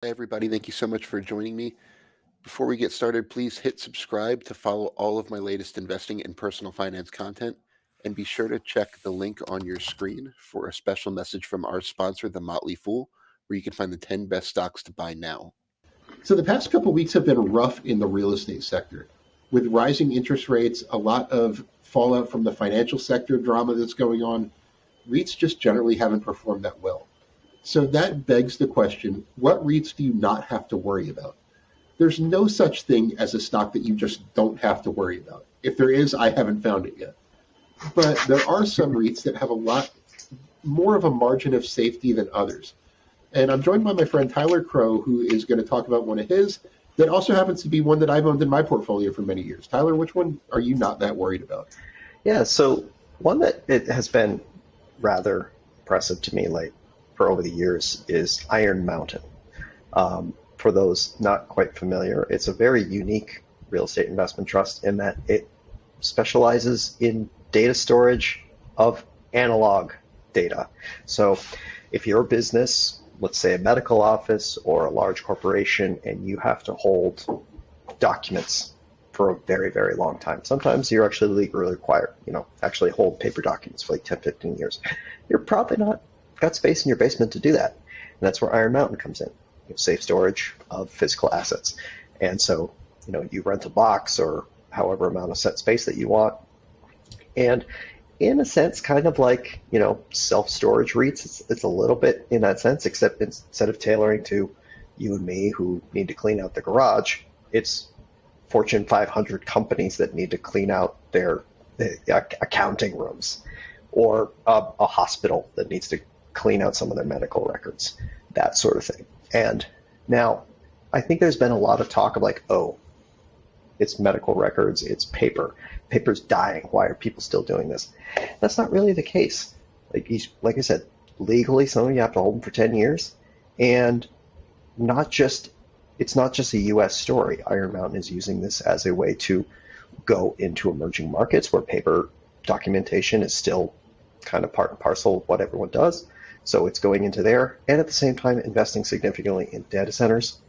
Hey everybody, thank you so much for joining me. Before we get started, please hit subscribe to follow all of my latest investing and personal finance content. And be sure to check the link on your screen for a special message from our sponsor, The Motley Fool, where you can find the 10 best stocks to buy now. So the past couple of weeks have been rough in the real estate sector. With rising interest rates, a lot of fallout from the financial sector drama that's going on, REITs just generally haven't performed that well. So that begs the question, what REITs do you not have to worry about? There's no such thing as a stock that you just don't have to worry about. If there is, I haven't found it yet. But there are some REITs that have a lot more of a margin of safety than others. And I'm joined by my friend Tyler Crow, who is going to talk about one of his that also happens to be one that I've owned in my portfolio for many years. Tyler, which one are you not that worried about? Yeah, so one that it has been rather impressive to me, like for over the years, is Iron Mountain. For those not quite familiar, it's a very unique real estate investment trust in that it specializes in data storage of analog data. So if you're a business, let's say a medical office or a large corporation, and you have to hold documents for a very, very long time. Sometimes you're actually legally required, actually hold paper documents for like 10, 15 years. You're probably not got space in your basement to do that. And that's where Iron Mountain comes in. Safe storage of physical assets. And so, you rent a box or however amount of set space that you want. And in a sense, kind of like, self-storage REITs, it's a little bit in that sense, except instead of tailoring to you and me who need to clean out the garage, it's Fortune 500 companies that need to clean out their accounting rooms, or a hospital that needs to clean out some of their medical records, that sort of thing. And now I think there's been a lot of talk of like, oh, it's medical records, it's paper. Paper's dying. Why are people still doing this? That's not really the case. Like I said, legally, some of you have to hold them for 10 years. And it's not just a U.S. story. Iron Mountain is using this as a way to go into emerging markets where paper documentation is still kind of part and parcel of what everyone does. So it's going into there, and at the same time investing significantly in data centers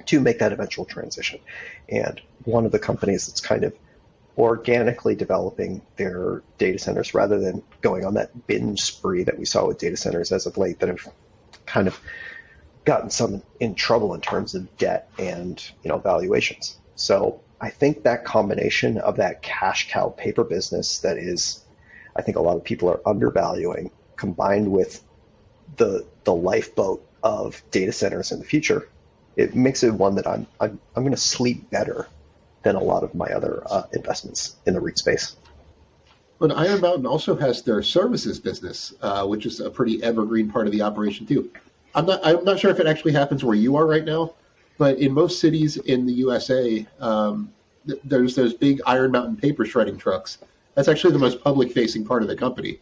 to make that eventual transition. And one of the companies that's kind of organically developing their data centers rather than going on that binge spree that we saw with data centers as of late that have kind of gotten some in trouble in terms of debt and valuations. So I think that combination of that cash cow paper business that is, I think a lot of people are undervaluing, combined with the lifeboat of data centers in the future, it makes it one that I'm going to sleep better than a lot of my other investments in the REIT space. But Iron Mountain also has their services business, which is a pretty evergreen part of the operation too. I'm not sure if it actually happens where you are right now, but in most cities in the USA, there's those big Iron Mountain paper shredding trucks. That's actually the most public-facing part of the company.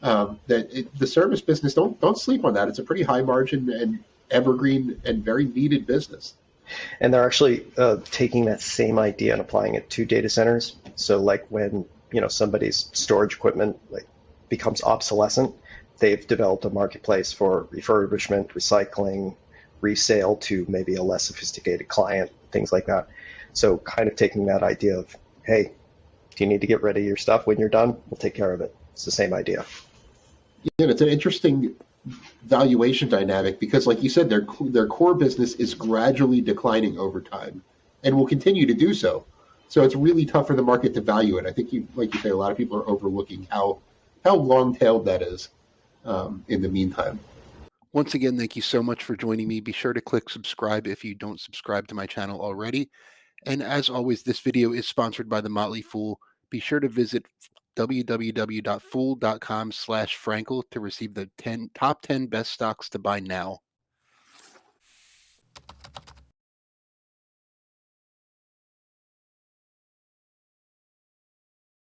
The service business, don't sleep on that. It's a pretty high margin and evergreen and very needed business. And they're actually taking that same idea and applying it to data centers. So like when somebody's storage equipment becomes obsolescent, they've developed a marketplace for refurbishment, recycling, resale to maybe a less sophisticated client, things like that. So kind of taking that idea of, hey, do you need to get rid of your stuff when you're done? We'll take care of it. It's the same idea. Yeah, it's an interesting valuation dynamic because, like you said, their core business is gradually declining over time and will continue to do so. So it's really tough for the market to value it. I think, like you say, a lot of people are overlooking how long-tailed that is in the meantime. Once again, thank you so much for joining me. Be sure to click subscribe if you don't subscribe to my channel already. And as always, this video is sponsored by The Motley Fool. Be sure to visit www.fool.com/Frankel to receive the top 10 best stocks to buy now.